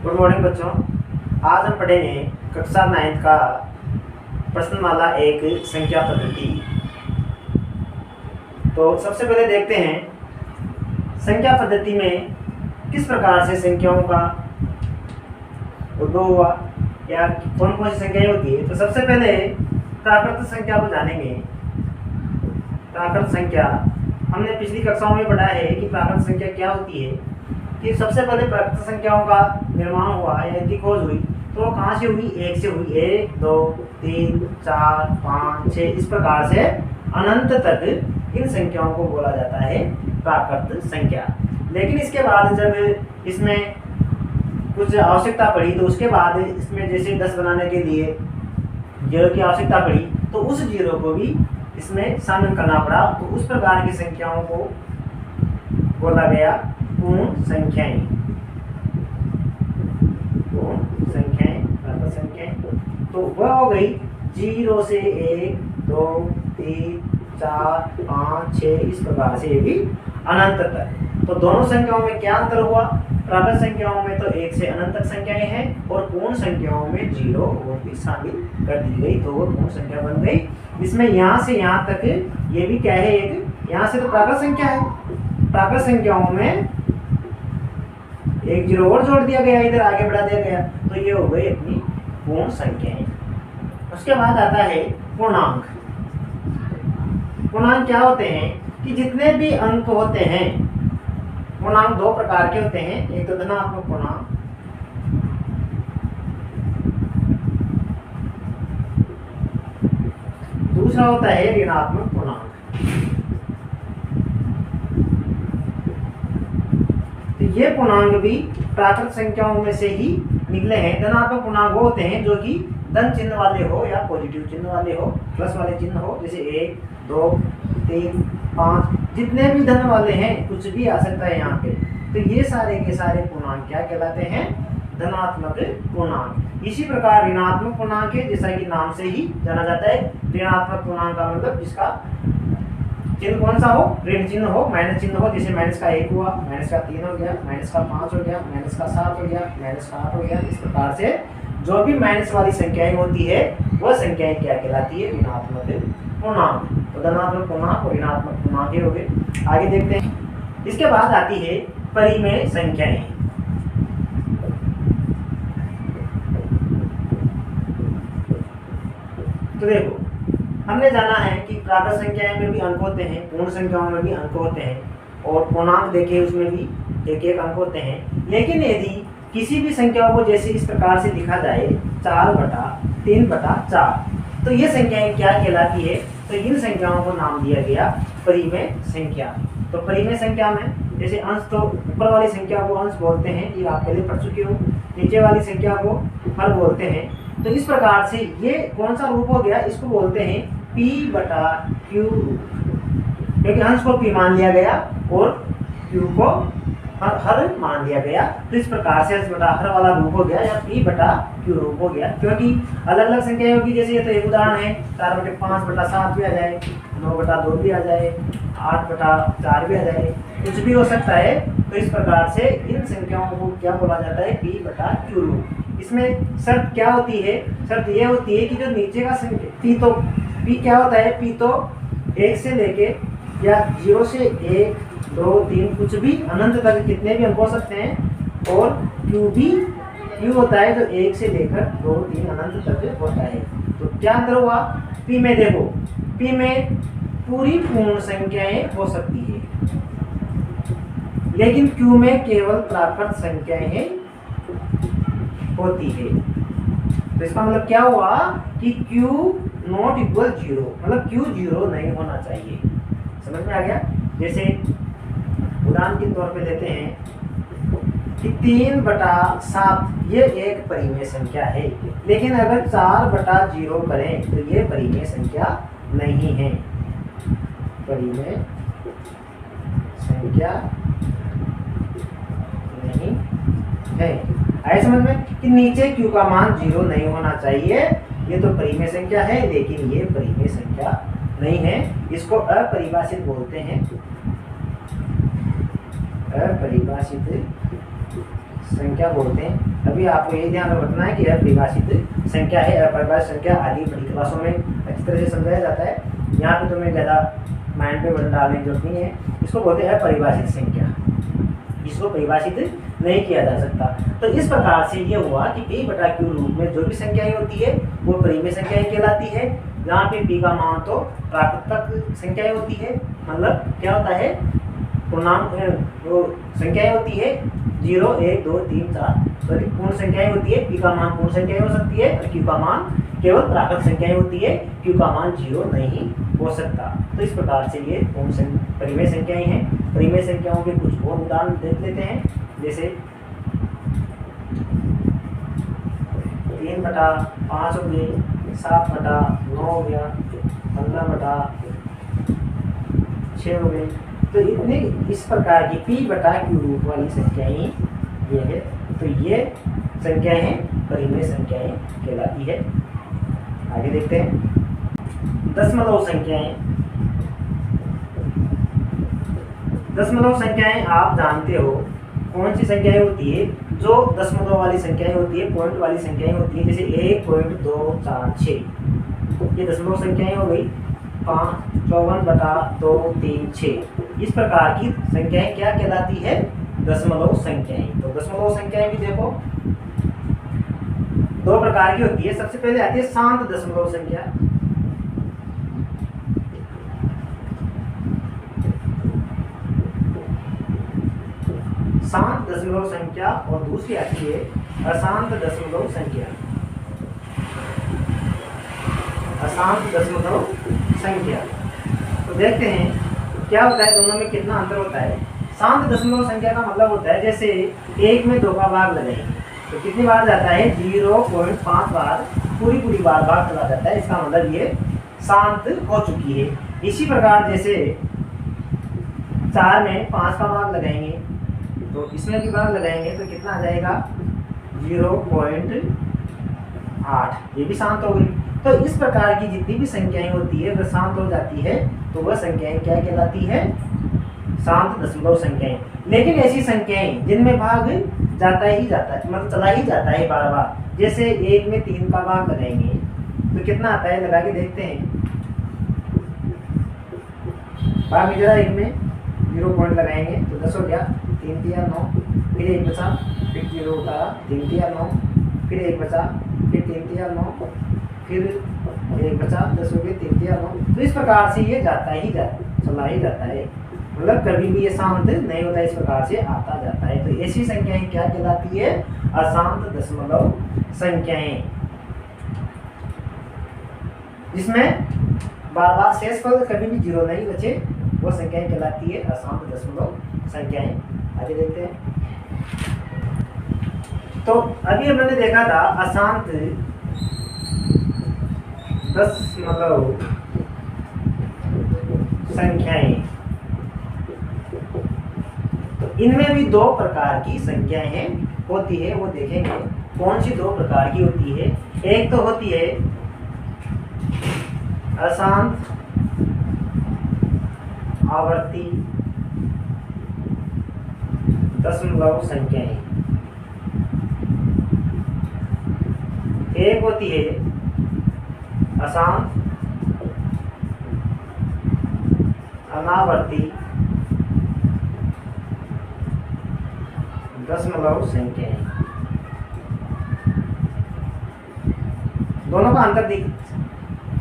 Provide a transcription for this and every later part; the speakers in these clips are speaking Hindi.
गुड मॉर्निंग बच्चों। आज हम पढ़ेंगे कक्षा 9 का प्रश्नमाला एक संख्या पद्धति। तो सबसे पहले देखते हैं संख्या पद्धति में किस प्रकार से संख्याओं का उद्भव हुआ या कौन कौन सी संख्याएं होती है। तो सबसे पहले प्राकृत संख्या को जानेंगे। प्राकृत संख्या हमने पिछली कक्षाओं में पढ़ा है कि प्राकृत संख्या क्या होती है, कि सबसे पहले प्राकृत संख्याओं का निर्माण हुआ या इनकी खोज हुई तो कहाँ से हुई, एक से हुई। 1 2 3 4 5 6 इस प्रकार से अनंत तक इन संख्याओं को बोला जाता है प्राकृत संख्या। लेकिन इसके बाद जब इसमें कुछ आवश्यकता पड़ी तो उसके बाद इसमें जैसे 10 बनाने के लिए जीरो की आवश्यकता पड़ी तो उस जीरो को भी इसमें शामिल करना पड़ा। तो उस प्रकार की संख्याओं को बोला गया पूर्ण संख्याएं। पूर्ण संख्याएं, प्राकृत संख्याएं। तो वह हो गई 0 से 1 2 3 4 5 6 इस प्रकार से ये भी अनंत तक। तो दोनों संख्याओं में क्या अंतर हुआ? प्राकृत संख्याओं में तो 1 से अनंत तक संख्याएं हैं और पूर्ण संख्याओं में 0 और भी शामिल कर दी गई तो वो पूर्ण संख्या बन गई। इसमें यहाँ से यहाँ तक ये भी क्या है, एक यहाँ से तो प्राकृत संख्या है। प्राकृत संख्याओं में एक 0 और जोड़ दिया गया, इधर आगे बढ़ा दिया गया तो ये हो गई अपनी पूर्ण संख्याएं। उसके बाद आता है पूर्णांक। पूर्णांक क्या होते हैं कि जितने भी अंक होते हैं, पूर्णांक दो प्रकार के होते हैं, एक तो धनात्मक पूर्णांक, दूसरा होता है ऋणात्मक पूर्णांक। तो ये पूर्णांक भी प्राकृत संख्याओं में से ही निकले हैं। धनात्मक पूर्णांक वो होते हैं जो कि धन चिन्ह वाले हो या पॉजिटिव चिन्ह वाले हो, प्लस वाले चिन्ह हो, जैसे 1 2 3 5 जितने भी धन वाले हैं, कुछ भी आ सकता है यहाँ पे। तो ये सारे के सारे पूर्णांक क्या कहलाते हैं? धनात्मक पूर्णांक। इसी प्रकार ऋणात्मक पूर्णांक है, जैसा कि नाम से ही जाना जाता है। ऋणात्मक पूर्णांक का मतलब जिसका चिन्ह कौन सा हो? ऋण चिन्ह हो, माइनस चिन्ह हो। जैसे माइनस का 1 हुआ, माइनस का 3 हो गया, माइनस का 5 हो गया, माइनस का 7 हो गया, माइनस का 8 हो गया। इस प्रकार से जो भी माइनस वाली संख्याएं होती है वह संख्याएं क्या कहलाती है? ऋणात्मक पूर्णांक। तो धनात्मक पूर्णांक और ऋणात्मक पूर्णांक हो गए। आगे देखते हैं। इसके बाद आती है परिमेय संख्याएं। तो देखो, हमने जाना है कि प्राकृत संख्याएं में भी अंक होते हैं, पूर्ण संख्याओं में भी अंक होते हैं और पूर्णांक देखे उसमें भी एक एक अंक होते हैं। लेकिन यदि किसी भी संख्या को जैसे इस प्रकार से लिखा जाए 4/3/4 तो ये संख्याएं क्या कहलाती है? तो इन संख्याओं को नाम दिया गया परिमेय संख्या। तो परिमेय संख्या में जैसे अंश, तो ऊपर वाली संख्या को अंश बोलते हैं, ये आप पहले पढ़ चुके हो। नीचे वाली संख्या को हर बोलते हैं। तो इस प्रकार से ये कौन सा रूप हो गया? इसको बोलते हैं P/Q रूप, क्योंकि अंश को P मान लिया गया और Q को हर मान लिया गया। तो इस प्रकार से हर वाला रूप हो गया या P/Q रूप हो गया। क्योंकि अलग अलग संख्याएं होगी, जैसे ये तो एक उदाहरण है, 4/5/7 भी आ जाए, 9/2 भी आ जाए, 8/4 भी आ जाए, कुछ भी हो सकता है। तो इस प्रकार से इन संख्याओं को क्या बोला जाता है? P/Q रूप। इसमें शर्त क्या होती है? शर्त यह होती है कि जो नीचे का संख्या P क्या होता है? P तो 1 से लेके या 0 से 1 2 3 कुछ भी अनंत तक कितने भी अंक हो सकते हैं। और Q होता है जो 1 से लेकर 2 3 अनंत तक होता है। तो क्या अंतर हुआ? P में देखो, P में पूरी पूर्ण संख्याएं हो सकती है, लेकिन Q में केवल प्राकृत संख्याएं होती है। तो इसका मतलब क्या हुआ कि Q नॉट इक्वल 0, मतलब Q 0 नहीं होना चाहिए। समझ में आ गया? जैसे उदाहरण के तौर पे देते हैं कि 3/7 ये एक परिमेय संख्या है, लेकिन अगर 4/0 करें तो ये परिमेय संख्या नहीं है। परिमेय संख्या नहीं है। आए समझ में कि नीचे Q का मान 0 नहीं होना चाहिए। ये तो परिमेय संख्या है, लेकिन ये परिमेय संख्या नहीं है। इसको अपरिभाषित बोलते हैं, अपरिभाषित संख्या बोलते हैं। अभी आपको ये ध्यान रखना है कि अपरिभाषित संख्या है। अपरिभाषित संख्या आगे बड़ी क्लासों में अच्छी तरह से समझाया जाता है, यहाँ पे तुम्हें ज़्यादा माइंड पे बटन डालने की जरूरत नहीं है। इसको बोलते हैं अपरिभाषित संख्या, इसको परिभाषित नहीं किया जा सकता। तो इस प्रकार से ये हुआ कि P/Q रूप में जो भी संख्याएं होती है वो परिमेय संख्याएं कहलाती है। जहाँ पे P का मान तो प्राकृतिक संख्याएं होती है, मतलब क्या होता है, पूर्णांक वो संख्याएं होती है 0, 1, 2, 3, 4, सॉरी पूर्ण संख्याएं होती है। P का मान पूर्ण संख्याएं हो सकती है और Q का मान केवल प्राकृतिक संख्याएं होती है। Q का मान 0 नहीं हो सकता। तो इस प्रकार से ये परिमेय संख्याएं हैं। परिमेय संख्याओं के कुछ और उदाहरण देख लेते हैं, जैसे 3/5 हो गए, 7/9 हो गया, 15/6 हो गए। तो इतने इस प्रकार की P/Q रूप वाली संख्याएं ये है। तो ये संख्याएं परिमेय संख्याएं कहलाती है। आगे देखते हैं दशमलव संख्याएं। दशमलव संख्याएं आप जानते हो कौन सी संख्याएं होती है, जो दशमलव वाली संख्याएं होती है, पॉइंट वाली संख्याएं होती है, जैसे 1, 2, 4, 6 ये दशमलव संख्याएं हो गई। 5, 54/2, 3, 6 इस प्रकार की संख्याएं क्या कहलाती है, दशमलव संख्याएं। तो दशमलव संख्याएं भी देखो दो प्रकार की होती है। सबसे पहले आती है शांत दशमलव संख्या। शांत दशमलव संख्या और दूसरी आती है अशांत दशमलव संख्या। अशांत दशमलव संख्या। तो देखते हैं क्या होता है, दोनों में कितना अंतर होता है। शांत दशमलव संख्या का मतलब होता है जैसे 1 में 2 का भाग लगाएंगे तो कितनी बार जाता है, 0.5 बार पूरी बार भाग चला जाता है। इसका मतलब ये शांत हो चुकी है। इसी प्रकार जैसे 4 में 5 का भाग लगाएंगे तो इसमें भी भाग लगाएंगे तो कितना आ जाएगा, 0.8, ये भी शांत हो गई। तो इस प्रकार की जितनी भी संख्याएं होती है वह शांत हो जाती है, तो वह संख्याएं क्या कहलाती है, शांत दशमलव संख्याएं। लेकिन ऐसी संख्याएं जिनमें भाग जाता ही जाता है, मतलब चला ही जाता है बार बार, जैसे 1 में 3 का भाग लगाएंगे तो कितना आता है, लगा के देखते हैं। भाग में जरा 1 में 0 पॉइंट लगाएंगे तो 10 हो गया, 3 3 9, फिर 1 बचा, फिर 0 उतारा, 3 3 9, फिर 1 बचा, फिर 3 3 9, फिर 1 बचा, 10 हो गए, 3 3 9। तो इस प्रकार से ये जाता ही चला ही जाता है, मतलब कभी भी ये शांत नहीं होता, इस प्रकार से आता जाता है। तो ऐसी संख्याएं क्या कहलाती है, अशांत दशमलव संख्याएं, जिसमें बार बार शेषफल कभी भी 0 नहीं बचे, वो संख्याएं कहलाती है अशांत दशमलव संख्याएं। आगे देखते हैं। तो अभी हमने देखा था अशांत दशमलव संख्याएं। तो इनमें भी 2 प्रकार की संख्याएं होती है, वो देखेंगे कौन सी 2 प्रकार की होती है। एक तो होती है अशांत आवर्ती दशमलव संख्याएं, एक होती है अशांत अनावर्ती दशमलव संख्याएं। दोनों का अंतर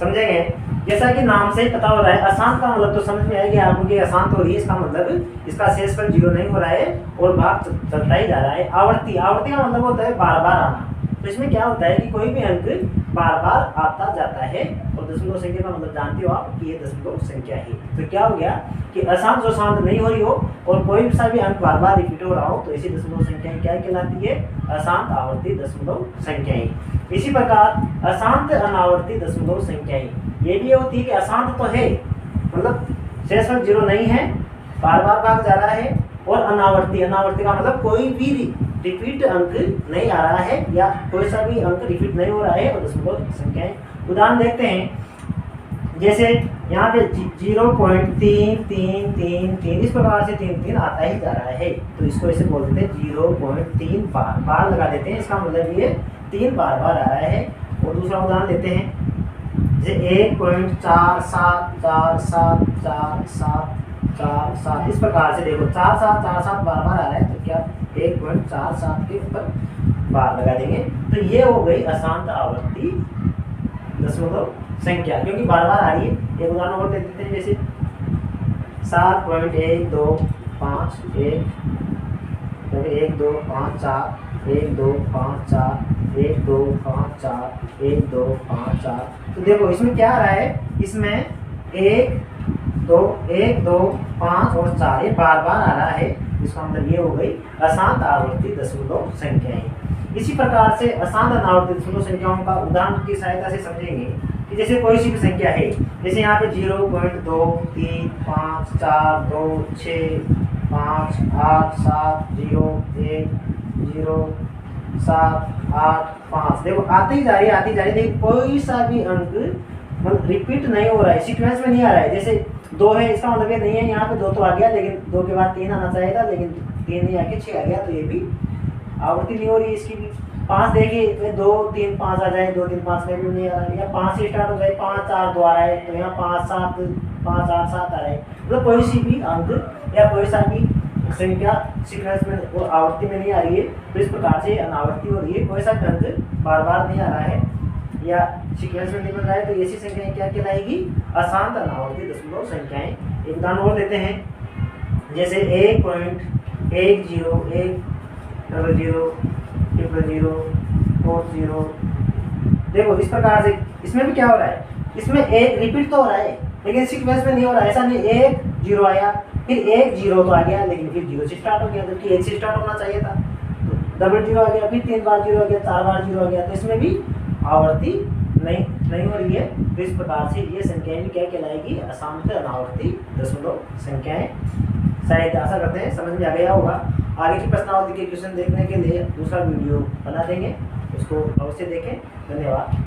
समझेंगे। जैसा कि नाम से ही पता हो रहा है, अशांत का मतलब तो समझ में आएगा आपको कि अशांत हो रही है, इसका मतलब इसका शेषफल 0 नहीं हो रहा है और भाग चलता ही जा रहा है। आवर्ती का मतलब होता है बार बार आना। तो इसमें क्या होता है कि कोई भी अंक बार बार आता जाता है, और दशमलव संख्या का मतलब जानते हो आप कि ये दशमलव संख्या है। तो क्या हो गया कि अशांत जो शांत नहीं हो रही हो और कोई सा भी अंक बार बार रिपीट हो रहा हो, तो ऐसी दशमलव संख्याएं क्या कहलाती है, अशांत आवर्ती दशमलव संख्याएं। इसी प्रकार अशांत अनावर्ती दशमलव संख्याएं ये भी होती है कि अशांत तो है, मतलब शेषफल 0 नहीं है, बार बार भाग जा रहा है, और अनावर्ती का मतलब कोई भी रिपीट अंक नहीं आ रहा है या कोई सा भी अंक रिपीट नहीं हो रहा है, और दशमलव संख्याएं। उदाहरण देखते हैं जैसे यहाँ पे 0.3333 इस प्रकार से 3 आता ही जा रहा है, तो इसको ऐसे बोल देते हैं 0.3 बार बार लगा देते हैं, इसका मतलब ये 3 बार बार आ रहा है। और दूसरा उदाहरण लेते हैं, जैसे 1.47474747 इस प्रकार से देखो 4747 बार बार आ रहा है, तो क्या 1.47 के ऊपर बार लगा देंगे, तो ये हो गई अशांत आवर्ती दशमलव संख्या, क्योंकि बार बार आ रही है। एक उदाहरण और दे देते हैं, जैसे 7.1251 1254 1254 1254 तो देखो इसमें क्या आ रहा है, इसमें 1 2 5 और 4 ये बार बार आ रहा है, इसका मतलब ये हो गई अशांत आवर्ती दशमलव संख्याएं। इसी प्रकार से अशांत अनावर्ती दशमलव संख्याओं का उदाहरण की सहायता से समझेंगे कि जैसे कोई सी भी संख्या है, जैसे यहाँ पे 0.2 3 5 4 2 6 5 8 7 0 1 0 7 8 5 देखो आती ही जा रही है, लेकिन कोई सा भी अंक मतलब रिपीट नहीं हो रहा है, सीक्वेंस में नहीं आ रहा है। जैसे 2 है, इसका मतलब ये नहीं है यहाँ पे 2 तो आ गया, लेकिन 2 के बाद 3 आना चाहिए था, लेकिन 3 नहीं आके 6 आ गया, तो ये भी आवृत्ति नहीं हो रही है इसकी भी। 5 देखिए 2 3 5 आ जाए, 2 3 5 में भी नहीं आ रहा है, या 5 से स्टार्ट हो जाए 5 4 2 आ रहा है, तो यहाँ 5 7 5 8 7 आ रहा है। मतलब कोई सी भी अंक या कोई सा भी संख्या सीक्वेंस में और आवृत्ति में नहीं आ रही है, तो इस प्रकार से अनावर्ती हो रही है, कोई सा भी अंक बार बार नहीं आ रहा है या सीक्वेंस में नहीं बन रहा है, तो ऐसी संख्याएं क्या कहलाएगी, अशांत अनावर्ती दशमलव संख्याएं। एक उदाहरण और देते हैं, जैसे 1.101000040 देखो इस प्रकार से इसमें भी क्या हो रहा है, इसमें एक रिपीट तो हो रहा है, लेकिन सीक्वेंस में नहीं हो रहा है। ऐसा नहीं 1 0 आया फिर 1 0 तो आ गया, लेकिन फिर 0 से स्टार्ट हो गया, जबकि 1 से स्टार्ट होना चाहिए था। तो डबल 0 आ गया, फिर 3 बार 0 आ गया, 4 बार 0 आ गया, तो इसमें भी आवर्ती नहीं हो रही है। तो इस प्रकार से ये संख्याएं भी क्या कहलाएगी, अशांत अनावर्ती दशमलव संख्याएं। शायद आशा करते हैं समझ में आ गया होगा। आगे की प्रश्नावली के क्वेश्चन देखने के लिए दूसरा वीडियो बना देंगे, उसको अवश्य देखें। धन्यवाद।